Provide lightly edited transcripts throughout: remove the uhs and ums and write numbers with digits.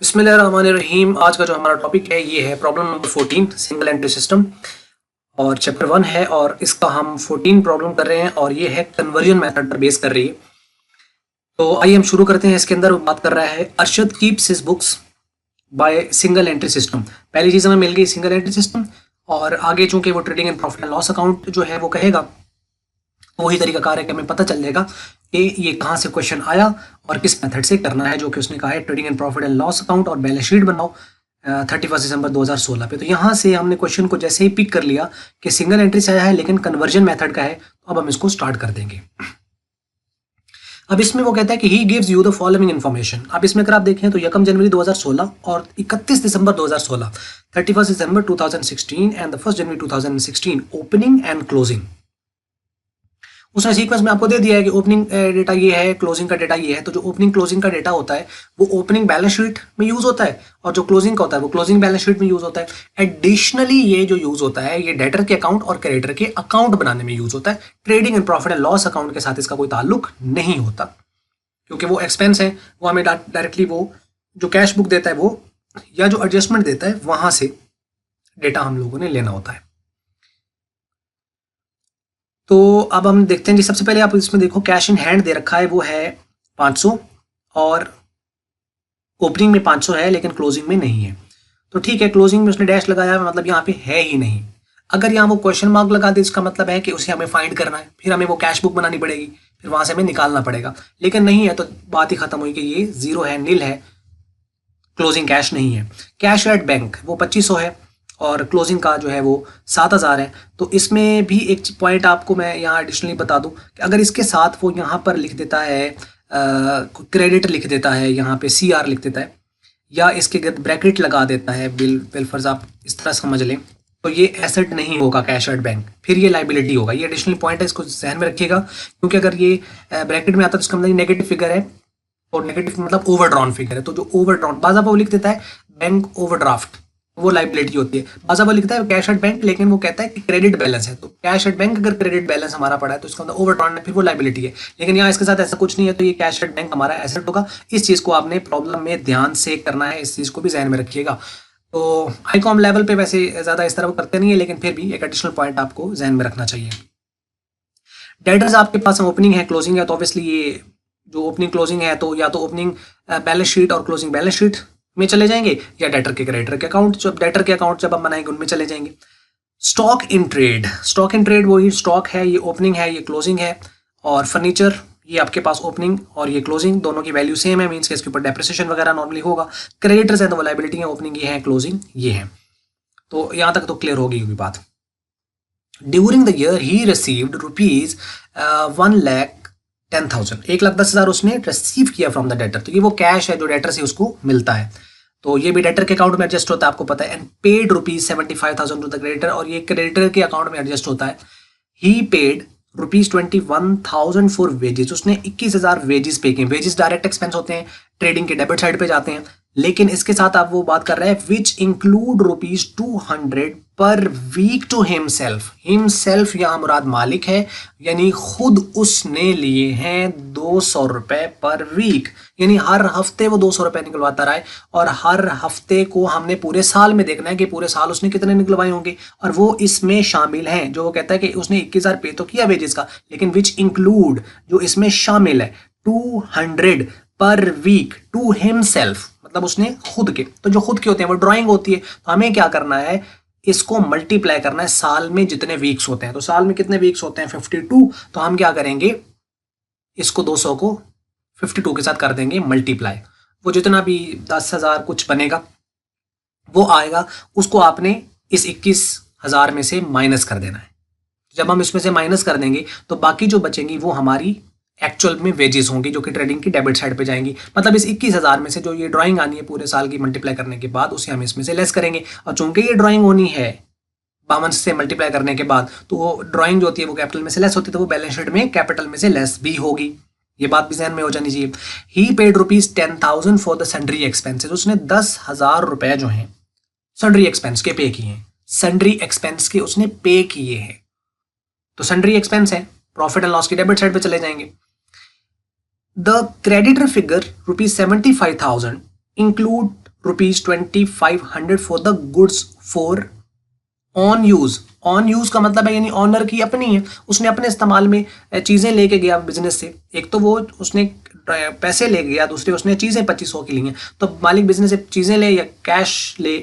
बिस्मिल्लाहिर्रहमानिर्रहीम। आज का जो हमारा टॉपिक है ये है problem number 14 single entry system और चैप्टर 1 है और इसका हम 14 प्रॉब्लम कर रहे हैं और ये है कन्वर्जन मेथड पर बेस कर रही है। तो आइए हम शुरू करते हैं। इसके अंदर बात कर रहा है Arshad keeps his books by single entry system. पहली चीज हमें मिल गई सिंगल एंट्री सिस्टम और आगे चूंकि वो trading and profit and loss account जो है वो कहेगा, वही तरीका कार है कि हमें पता चल जाएगा कि ये कहाँ से क्वेश्चन आया और किस मेथड से करना है, जो कि उसने कहा है trading and profit and loss account और बैलेंस शीट बनाओ 31 दिसंबर 2016 पे। तो यहाँ से हमने क्वेश्चन को जैसे ही पिक कर लिया कि सिंगल एंट्री से आया है लेकिन कन्वर्जन मेथड का है, तो अब हम इसको स्टार्ट कर देंगे। अब इसमें वो कहता है कि he gives you the following information. अब इसमें अगर आप देखें तो 1 जनवरी 2016 और 31 December 2016, 31 December 2016 and the 1 January 2016 opening and closing उसने सीक्वेंस में आपको दे दिया है कि ओपनिंग डेटा ये है, क्लोजिंग का डेटा ये है। तो जो ओपनिंग क्लोजिंग का डेटा होता है वो ओपनिंग बैलेंस शीट में यूज होता है और जो क्लोजिंग का होता है वो क्लोजिंग बैलेंस शीट में यूज होता है। एडिशनली ये जो यूज होता है ये डेटर के अकाउंट और क्रेडिटर के अकाउंट बनाने में यूज होता है। Trading and profit and loss account के साथ इसका कोई ताल्लुक नहीं होता, क्योंकि वो एक्सपेंस है, वो हमें डायरेक्टली वो जो कैश बुक देता है वो या जो एडजस्टमेंट देता है वहां से डेटा हम लोगों ने लेना होता है। तो अब हम देखते हैं जी। सबसे पहले आप इसमें देखो कैश इन हैंड दे रखा है वो है 500 और ओपनिंग में 500 है लेकिन क्लोजिंग में नहीं है। तो ठीक है, क्लोजिंग में उसने डैश लगाया मतलब यहाँ पे है ही नहीं। अगर यहाँ वो क्वेश्चन मार्क लगा दे इसका मतलब है कि उसे हमें फाइंड करना है, फिर हमें वो कैश बुक बनानी पड़ेगी, फिर वहां से हमें निकालना पड़ेगा। लेकिन नहीं है तो बात ही खत्म हुई कि ये जीरो है, नील है, क्लोजिंग कैश नहीं है। कैश एट बैंक वो 2500 है और क्लोजिंग का जो है वो 7000 है। तो इसमें भी एक पॉइंट आपको मैं यहाँ एडिशनली बता दूं कि अगर इसके साथ वो यहाँ पर लिख देता है क्रेडिट लिख देता है, यहाँ पे CR लिख देता है या इसके ब्रैकेट लगा देता है, बिल फर्ज आप इस तरह समझ लें, तो ये एसेट नहीं होगा कैश एट बैंक, फिर ये लाइबिलिटी होगा। ये एडिशनल पॉइंट है, इसको ध्यान में रखिएगा, क्योंकि अगर ये ब्रैकेट में आता है तो इसका मतलब नेगेटिव फिगर है और नेगेटिव मतलब ओवरड्रॉन फिगर है। तो जो ओवरड्रॉन बाजा वो लिख देता है बैंक ओवरड्राफ्ट, वो लाइबिलिटी होती है। बाजा वो लिखता है कैश एट बैंक लेकिन वो कहता है कि क्रेडिट बैलेंस है। तो कैश एट बैंक अगर क्रेडिट बैलेंस हमारा पड़ा है तो इसका मतलब ओवरड्रॉन है, फिर वो लाइबिलिटी है। लेकिन यहाँ इसके साथ ऐसा कुछ नहीं है, तो ये कैश एट बैंक हमारा एसेट होगा। इस चीज को आपने प्रॉब्लम में ध्यान से करना है, इस चीज को भी ध्यान में रखिएगा। तो हाईकॉम लेवल पे वैसे ज्यादा इस तरह करते नहीं है, लेकिन फिर भी एक एडिशनल पॉइंट आपको ध्यान में रखना चाहिए। डेटर्स आपके पास ओपनिंग है, क्लोजिंग है, तो ऑब्वियसली ये जो ओपनिंग क्लोजिंग है तो या तो ओपनिंग बैलेंस शीट और क्लोजिंग बैलेंस शीट में चले जाएंगे या डेटर के क्रेडिटर के अकाउंट, जब डेटर के अकाउंट जब हम बनाएंगे उनमें चले जाएंगे। Stock in trade, stock in trade वही स्टॉक है, ये ओपनिंग है, ये क्लोजिंग है। और फर्नीचर ये आपके पास ओपनिंग और ये क्लोजिंग, दोनों की वैल्यू सेम है, मींस के इसके ऊपर डेप्रिसिएशन वगैरह नॉर्मली होगा। क्रेडिटर्स है तो वो लाइबिलिटी है, ओपनिंग ये है, क्लोजिंग ये है। तो यहां तक तो क्लियर होगी बात। During the year he received rupees 1,10,000, 1,10,000 उसने रिसीव किया फ्रॉम द डेटर। तो ये वो कैश है जो डेटर से उसको मिलता है, तो ये भी डेटर के अकाउंट में एडजस्ट होता है, आपको पता है। And paid rupees 75,000 to the creditor, और ये क्रेडिटर के अकाउंट में एडजस्ट होता है। He paid rupees 21,000 for wages, उसने 21,000 वेजेस पे किए। वेजेस डायरेक्ट एक्सपेंस होते हैं, ट्रेडिंग के डेबिट साइड पे जाते हैं। लेकिन इसके साथ आप वो बात कर रहे हैं विच इंक्लूड रुपीज 200 पर वीक टू हिमसेल्फ। हिमसेल्फ यहाँ मुराद मालिक है, यानी खुद उसने लिए हैं 200 रुपए पर वीक, यानी हर हफ्ते वो 200 रुपए निकलवाता रहा है। और हर हफ्ते को हमने पूरे साल में देखना है कि पूरे साल उसने कितने निकलवाए होंगे, और वो इसमें शामिल हैं। जो वो कहता है कि उसने 21,000 पे तो किया वेजेस का, लेकिन विच इंक्लूड जो इसमें शामिल है 200 पर वीक टू हिमसेल्फ, मतलब उसने खुद के। तो जो खुद के होते हैं वो ड्राइंग होती है, तो हमें क्या करना है, इसको मल्टीप्लाई करना है साल में जितने वीक्स होते हैं। तो साल में कितने वीक्स होते हैं 52, तो हम क्या करेंगे, इसको 200 को 52 के साथ कर देंगे मल्टीप्लाई। वो जितना भी 10,000 कुछ बनेगा वो आएगा, उसको आपने इस 21,000 में से माइनस कर देना है। जब हम इसमें से माइनस कर देंगे तो बाकी जो बचेंगी वो हमारी एक्चुअल में वेजेस होंगी, जो कि ट्रेडिंग की डेबिट साइड पे जाएंगी। मतलब इस 21,000 में से जो ये ड्राइंग आनी है पूरे साल की मल्टीप्लाई करने के बाद, उसे हम इसमें से लेस करेंगे। और चूंकि ये ड्राइंग होनी है 52 से मल्टीप्लाई करने के बाद, तो वो ड्राइंग जो होती है वो कैपिटल में से लेस होती है, तो वो बैलेंस शीट में कैपिटल में से लेस भी होगी। ये बात भी ध्यान में हो जानी चाहिए। He paid rupees 10,000 for the sundry expenses, उसने 10,000 रुपए जो हैं सन्ड्री एक्सपेंस के पे किए हैं, सन्ड्री एक्सपेंस के उसने पे किए हैं। तो सन्ड्री एक्सपेंस है, प्रॉफिट एंड लॉस की डेबिट साइड पे चले जाएंगे। The creditor figure rupees 75,000 include ₹2500 for the goods for on use. On use का मतलब है यानी ऑनर की अपनी है, उसने अपने इस्तेमाल में चीजें लेके गया बिजनेस से। एक तो वो उसने पैसे ले गया, दूसरे उसने चीजें 2500 की ली हैं। तो मालिक बिजनेस से चीजें ले या कैश ले,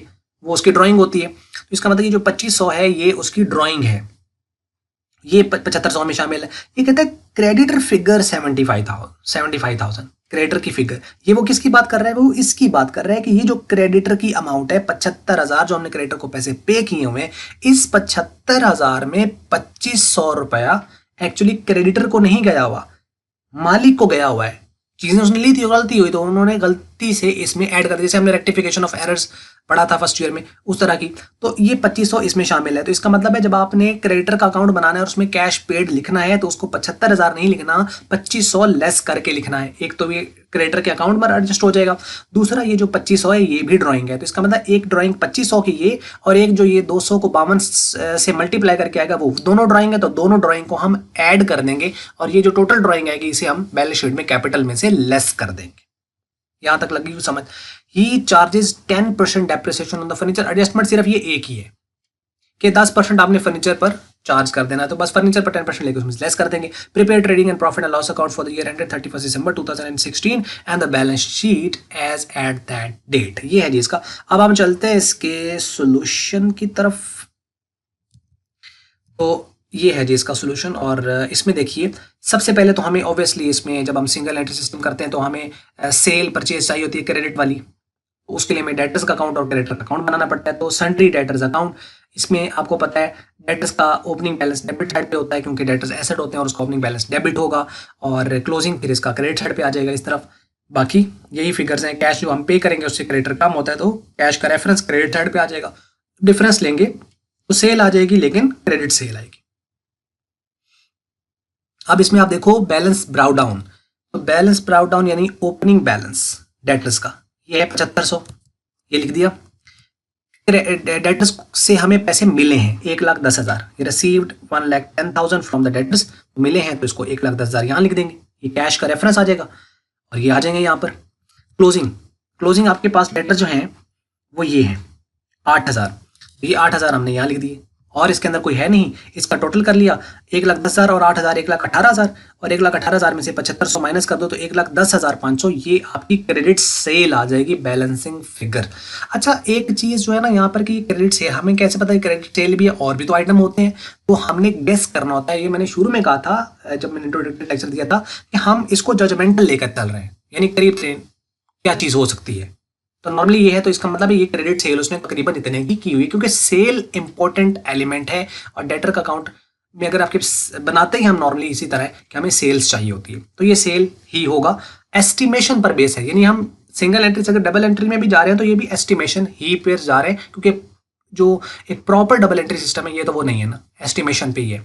वो उसकी ड्राइंग होती है। तो इसका मतलब ये जो 2500 है ये उसकी ड्राइंग है, ये 7500 में शामिल है। ये कहता है क्रेडिटर फिगर 75,000 क्रेडिटर की फिगर। ये वो किसकी बात कर रहा है, वो इसकी बात कर रहा है कि ये जो क्रेडिटर की अमाउंट है 75,000 जो हमने क्रेडिटर को पैसे पे किए हुए हैं, इस 75,000 में 2500 रुपया एक्चुअली क्रेडिटर को नहीं गया हुआ, मालिक को गया हुआ है। चीजें उसने ली थी, गलती हुई तो उन्होंने गलती से इसमें ऐड कर दिया, जैसे हमने रेक्टिफिकेशन ऑफ एरर्स पढ़ा था फर्स्ट ईयर में, उस तरह की। तो ये 2500 इसमें शामिल है। तो इसका मतलब है जब आपने क्रेडिटर का अकाउंट बनाना है और उसमें कैश पेड लिखना है तो उसको 75,000 नहीं लिखना, 2500 लेस करके लिखना है। एक तो ये क्रेडिटर के अकाउंट में एडजस्ट हो जाएगा, दूसरा ये जो 2500 है ये भी ड्राइंग है। तो इसका मतलब एक ड्राइंग 2500 की ये, और एक जो ये 200 को 52 से मल्टीप्लाई करके आएगा वो दोनों ड्राइंग है। तो दोनों ड्राइंग को हम ऐड कर देंगे और ये जो टोटल ड्राइंग आएगी इसे हम बैलेंस शीट में कैपिटल में से लेस कर देंगे। यहां तक लगी समझ। He charges 10% depreciation on the furniture. Adjustment सिर्फ ये एक ही है कि 10% आपने फर्नीचर पर चार्ज कर देना है, तो बस फर्नीचर पर 10% लेके उसमें लेस कर देंगे। Prepare trading and profit and loss account for the year ended 31 December 2016 and the balance sheet as at that date. ये है जी इसका। अब हम चलते हैं इसके सॉल्यूशन की तरफ। तो ये है जी इसका सॉल्यूशन, और इसमें देखिए सबसे पहले तो हमें ऑब्वियसली इसमें जब हम सिंगल एंट्री सिस्टम करते हैं तो हमें सेल परचेज चाहिए होती है क्रेडिट वाली। उसके लिए हमें डेटर्स का अकाउंट और क्रेडिटर का अकाउंट बनाना पड़ता है। तो सन्ड्री डेटर्स अकाउंट, इसमें आपको पता है डेटर्स का ओपनिंग बैलेंस डेबिट साइड पे होता है क्योंकि डेटर्स एसेट होते हैं और उसका ओपनिंग बैलेंस डेबिट होगा, और क्लोजिंग फिर इसका क्रेडिट साइड पे आ जाएगा इस तरफ। बाकी यही फिगर्स हैं। कैश जो हम पे करेंगे उससे क्रेडिटर कम होता है तो कैश का रेफरेंस क्रेडिट साइड पे आ जाएगा। डिफरेंस लेंगे तो सेल आ जाएगी लेकिन क्रेडिट सेल आएगी। अब इसमें आप देखो बैलेंस ब्राउ डाउन। तो बैलेंस ब्राउ डाउन यानी ओपनिंग बैलेंस डेटर्स का ये है 7500, ये लिख दिया। डेटर्स से हमें पैसे मिले हैं 1,10,000, ये रिसीव्ड 1,10,000 फ्रॉम द डेटर्स, मिले हैं तो इसको 1,10,000 यहाँ लिख देंगे। ये कैश का रेफरेंस आ जाएगा और ये आ जाएंगे यहाँ पर। क्लोजिंग आपके पास डेटर जो हैं वो ये है 8,000, ये 8,000 हमने यहाँ लिख दिए और इसके अंदर कोई है नहीं, इसका टोटल कर लिया 1,10,000 और 8,000 1,18,000, और 1,18,000 में से 7500 माइनस कर दो तो 1,10,500 ये आपकी क्रेडिट सेल आ जाएगी, बैलेंसिंग फिगर। अच्छा एक चीज जो है ना यहाँ पर कि क्रेडिट सेल हमें कैसे पता है क्रेडिट सेल भी है, और भी तो आइटम होते हैं तो हमने गेस करना होता है। ये मैंने शुरू में कहा था जब मैंने इंट्रोडक्टरी लेक्चर दिया था कि हम इसको जजमेंटल लेकर चल रहे हैं, यानी करीब से क्या चीज हो सकती है। तो नॉर्मली ये है, तो इसका मतलब है ये क्रेडिट सेल उसने तकरीबन इतने की हुई, क्योंकि सेल इंपॉर्टेंट एलिमेंट है और डेटर का अकाउंट में अगर आपके बनाते ही हम नॉर्मली इसी तरह है कि हमें सेल्स चाहिए होती है तो ये सेल ही होगा। एस्टिमेशन पर बेस है, यानी हम सिंगल एंट्री से अगर डबल एंट्री में भी जा रहे हैं तो ये भी एस्टिमेशन ही पे जा रहे हैं, क्योंकि जो एक प्रॉपर डबल एंट्री सिस्टम है ये तो वो नहीं है ना, एस्टिमेशन पे ही है।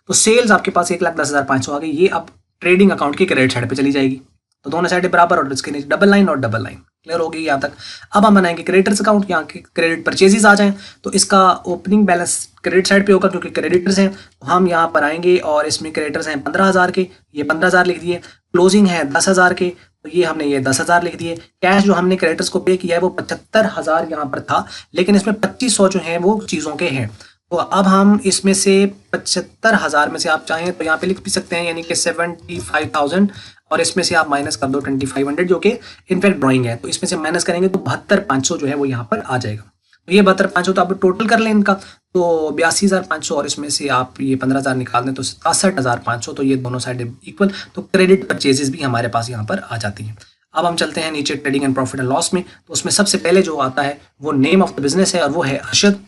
तो सेल्स आपके पास 1,10,500 आ गई, ये अब ट्रेडिंग अकाउंट की क्रेडिट साइड पे चली जाएगी। तो दोनों साइड बराबर और इसके नीचे डबल लाइन और डबल लाइन क्लियर होगी यहाँ तक। अब हम बनाएंगे क्रेडिटर्स अकाउंट, यहाँ के क्रेडिट परचेजेस आ जाएं तो इसका ओपनिंग बैलेंस क्रेडिट साइड पे होगा क्योंकि क्रेडिटर्स हैं। तो हम यहाँ पर आएंगे और इसमें क्रेडिटर्स हैं 15,000 के, ये 15,000 लिख दिए। क्लोजिंग है 10,000 के, तो ये हमने ये 10,000 लिख दिए। कैश जो हमने क्रेडिटर्स को पे किया है वो 75,000 यहाँ पर था, लेकिन इसमें 2500 जो है वो चीज़ों के हैं। तो अब हम इसमें से 75,000 में से आप चाहें तो यहाँ पे लिख भी सकते हैं, यानी कि 75,000, और इसमें से आप माइनस कर दो 2,500 जो कि इनफैक्ट ड्राइंग है। तो इसमें से माइनस करेंगे तो 72,500 जो है वो यहाँ पर आ जाएगा। तो ये 72,500 तो आप टोटल कर लें इनका, तो 82,500 और इसमें से आप ये 15,000 निकाल दें तो 67,500, तो ये दोनों साइड इक्वल। तो क्रेडिट परचेजेस भी हमारे पास यहाँ पर आ जाती हैं। अब हम चलते हैं नीचे trading and profit and loss में। तो उसमें सबसे पहले जो आता है वो नेम ऑफ द बिजनेस है और वो है अरशद,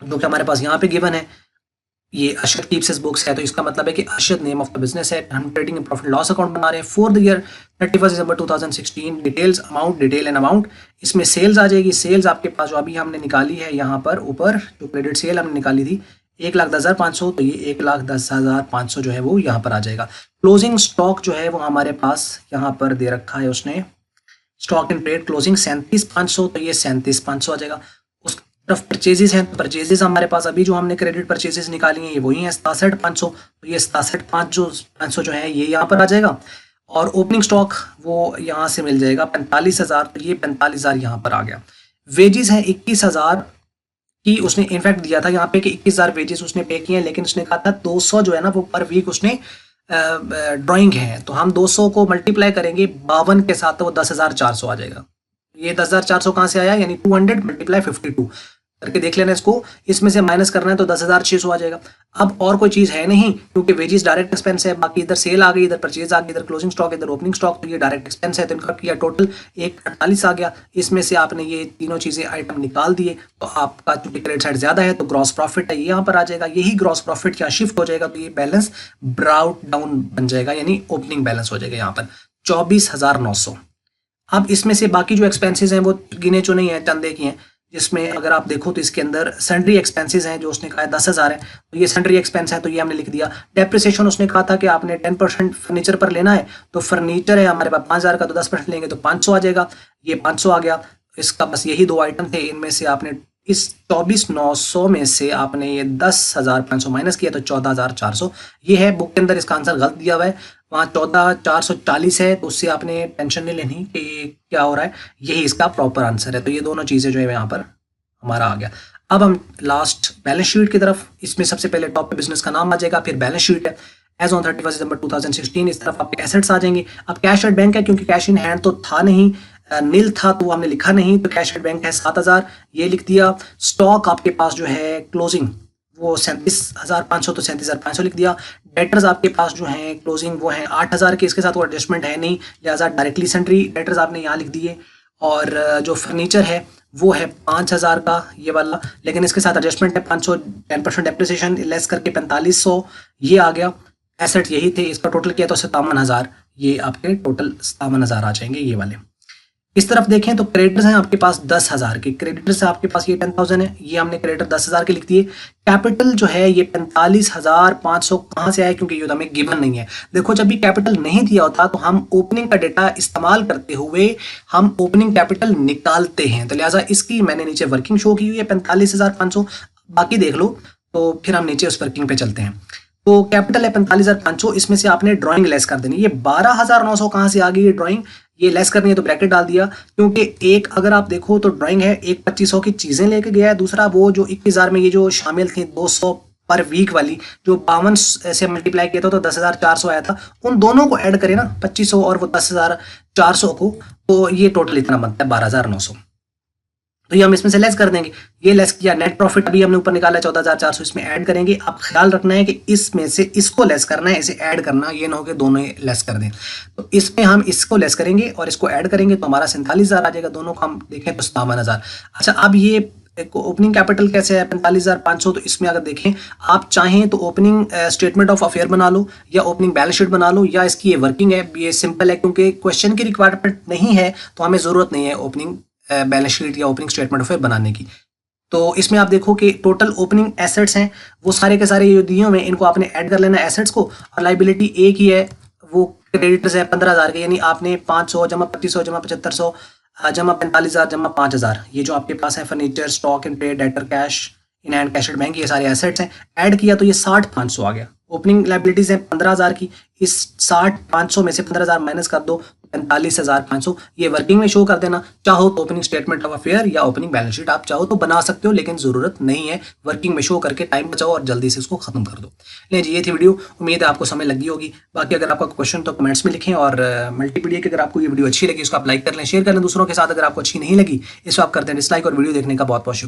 जो कि हमारे पास यहाँ पे गिवन है। ये अरशद कीप्स हिज बुक्स है, तो इसका मतलब है कि Arshad name of the business है। हम trading and profit loss account बना रहे हैं for the year 31 December 2016। Details amount, detail and amount, इसमें सेल्स आ जाएगी। सेल्स आपके पास जो अभी हमने निकाली है यहाँ पर ऊपर जो क्रेडिट सेल हमने निकाली थी 1,10,500, तो ये 1,10,500 जो है वो यहाँ पर आ जाएगा। क्लोजिंग स्टॉक जो है वो हमारे पास यहाँ पर दे रखा है उसने, स्टॉक इन ट्रेड क्लोजिंग 37,500, तो ये 37,500 आ जाएगा। उस तरफ परचेजेस हैं, परचेजेस हमारे पास अभी जो हमने क्रेडिट परचेजेस निकाली हैं ये वही हैं 67,500, तो ये 67,500 जो है ये यहाँ पर आ जाएगा। और ओपनिंग स्टॉक वो यहाँ से मिल जाएगा 45,000, तो ये 45,000 यहाँ पर आ गया। वेजेस है 21,000 की उसने इनफैक्ट दिया था यहाँ पे कि 21,000 वेजेस उसने पे किए हैं, लेकिन उसने कहा था 200 जो है ना वो पर वीक उसने ड्राइंग है, तो हम 200 को मल्टीप्लाई करेंगे 52 के साथ तो वो 10,400 आ जाएगा। ये 10,400 कहाँ से आया, यानी 200 मल्टीप्लाई 52 करके देख लेना इसको, इसमें से माइनस करना है तो 10,600 आ जाएगा। अब और कोई चीज़ है नहीं, क्योंकि वेजेस डायरेक्ट एक्सपेंस है, बाकी इधर सेल आ गई, इधर परचेज आ गई, इधर क्लोजिंग स्टॉक, इधर ओपनिंग स्टॉक, तो ये डायरेक्ट एक्सपेंस है, तो इनका किया टोटल 148 आ गया। इसमें से आपने ये तीनों चीज़ें आइटम निकाल दिए तो आपका चूंकि क्रेडिट साइड ज़्यादा है तो ग्रॉस प्रॉफिट है ये यहाँ पर आ जाएगा। यही ग्रॉस प्रॉफिट यहाँ शिफ्ट हो जाएगा तो ये बैलेंस ब्राउट डाउन बन जाएगा, यानी ओपनिंग बैलेंस हो जाएगा यहाँ पर 24,900। अब इसमें से बाकी जो एक्सपेंसेस हैं वो गिने चुने हैं, चंदे की हैं, जिसमें अगर आप देखो तो इसके अंदर सैंड्री एक्सपेंसेस हैं जो उसने कहा है 10,000 है, तो ये सैंड्री एक्सपेंस है तो ये हमने लिख दिया। डेप्रिसिएशन उसने कहा था कि आपने 10% फर्नीचर पर लेना है, तो फर्नीचर है हमारे पास 5,000 का, तो 10% लेंगे तो 500 आ जाएगा, ये 500 आ गया। इसका बस यही दो आइटम थे, इनमें से आपने इस 24,900 में से आपने ये 10,500 माइनस किया तो 14,400 ये है। बुक के अंदर इसका आंसर गलत दिया हुआ है, वहाँ 14,440 है, तो उससे आपने टेंशन नहीं लेनी कि क्या हो रहा है, यही इसका प्रॉपर आंसर है। तो ये दोनों चीज़ें जो है यहाँ पर हमारा आ गया। अब हम लास्ट बैलेंस शीट की तरफ, इसमें सबसे पहले टॉप पे बिजनेस का नाम आ जाएगा, फिर बैलेंस शीट है एज ऑन 31 दिसंबर 2016, इस तरफ आपके एसेट्स आ जाएंगे। अब कैश एट बैंक है, क्योंकि कैश इन हैंड तो था नहीं, नील था तो हमने लिखा नहीं, तो कैश एट बैंक है 7,000, ये लिख दिया। स्टॉक आपके पास जो है क्लोजिंग वो 37,500 तो 37,500 लिख दिया। डेटर्स आपके पास जो है क्लोजिंग वो है 8,000 के, इसके साथ वो एडजस्टमेंट है नहीं, लिहाजा डायरेक्टली सैंड्री डेटर्स आपने यहाँ लिख दिए। और जो फर्नीचर है वो है 5,000 का ये वाला, लेकिन इसके साथ एडजस्टमेंट है 500, 10% डेप्रिसिएशन लेस करके 4500 ये आ गया। एसेट यही थे, इसका टोटल किया तो 57,000, ये आपके टोटल 57,000 आ जाएंगे ये वाले। इस तरफ देखें तो क्रेडिटर्स हैं आपके पास 10,000 के, क्रेडिटर्स आपके पास ये 10,000 है, ये हमने क्रेडिटर 10,000 के लिख दिए। कैपिटल जो है ये 45,500 कहाँ से आया, क्योंकि ये हमें गिवन नहीं है। देखो जब भी कैपिटल नहीं दिया होता तो हम ओपनिंग का डेटा इस्तेमाल करते हुए हम ओपनिंग कैपिटल निकालते हैं, तो लिहाजा इसकी मैंने नीचे वर्किंग शो की हुई है 45,500, बाकी देख लो तो फिर हम नीचे उस वर्किंग पे चलते हैं। तो कैपिटल है 45,500, इसमें से आपने ड्राइंग लेस कर देनी। ये 12,900 कहाँ से आ गई, ये ड्राइंग ये लेस करनी है तो ब्रैकेट डाल दिया, क्योंकि एक अगर आप देखो तो ड्राइंग है, एक 2500 की चीजें लेके गया है, दूसरा वो जो 21,000 में ये जो शामिल थी 200 पर वीक वाली जो 52 से मल्टीप्लाई किया था तो 10,400 आया था, उन दोनों को ऐड करें ना 2500 और वो 10,400 को, तो ये टोटल इतना बनता है 12,900। तो ये हम इसमें से लेस कर देंगे, ये लेस किया। नेट प्रॉफिट अभी हमने ऊपर निकाला 14,400, इसमें ऐड करेंगे। अब ख्याल रखना है कि इसमें से इसको लेस करना है, इसे ऐड करना, ये ना हो कि दोनों लेस कर दें। तो इसमें हम इसको लेस करेंगे और इसको ऐड करेंगे तो हमारा 47,000 आ जाएगा, दोनों को हम देखें तो 57,000। अच्छा अब ये ओपनिंग कैपिटल कैसे है 45,500, तो इसमें अगर देखें आप चाहें तो ओपनिंग स्टेटमेंट ऑफ अफेयर बना लो या ओपनिंग बैलेंस शीट बना लो, या इसकी ये वर्किंग है, ये सिंपल है, क्योंकि क्वेश्चन की रिक्वायरमेंट नहीं है तो हमें ज़रूरत नहीं है ओपनिंग बैलेंस शीट या ओपनिंग स्टेटमेंट ऑफ बनाने की। तो इसमें आप देखो कि टोटल ओपनिंग एसेट्स हैं वो सारे के सारे ये दिए हुए, इनको आपने ऐड कर लेना एसेट्स को, और लाइबिलिटी एक ही है, वो क्रेडिटर्स है 15,000 के, यानी आपने 500 जमा 2500 जमा 7500 जमा 45,000 जमा 5,000, ये जो आपके पास है furniture, stock in trade, debtor, cash in hand, cash at bank, ये सारे एसेट्स हैं, ऐड किया तो ये 60,500 आ गया। ओपनिंग लाइबिलिटीज है 15,000 की, इस 60,500 में से 15,000 माइनस कर दो 45,500, ये वर्किंग में शो कर देना। चाहो तो ओपनिंग स्टेटमेंट ऑफ अफेयर या ओपनिंग बैलेंस शीट आप चाहो तो बना सकते हो, लेकिन जरूरत नहीं है, वर्किंग में शो करके टाइम बचाओ और जल्दी से इसको खत्म कर दो। ले जी ये थी वीडियो, उम्मीद है आपको समय लगी होगी। बाकी अगर आपका क्वेश्चन तो कमेंट्स में लिखें, और मल्टीपीडिया की अगर आपको ये वीडियो अच्छी लगी इसको आप लाइक कर लें, शेयर कर लें दूसरों के साथ। अगर आपको अच्छी नहीं लगी इसको आप करते हैं डिसलाइक, और वीडियो देखने का बहुत बहुत शुक्रिया।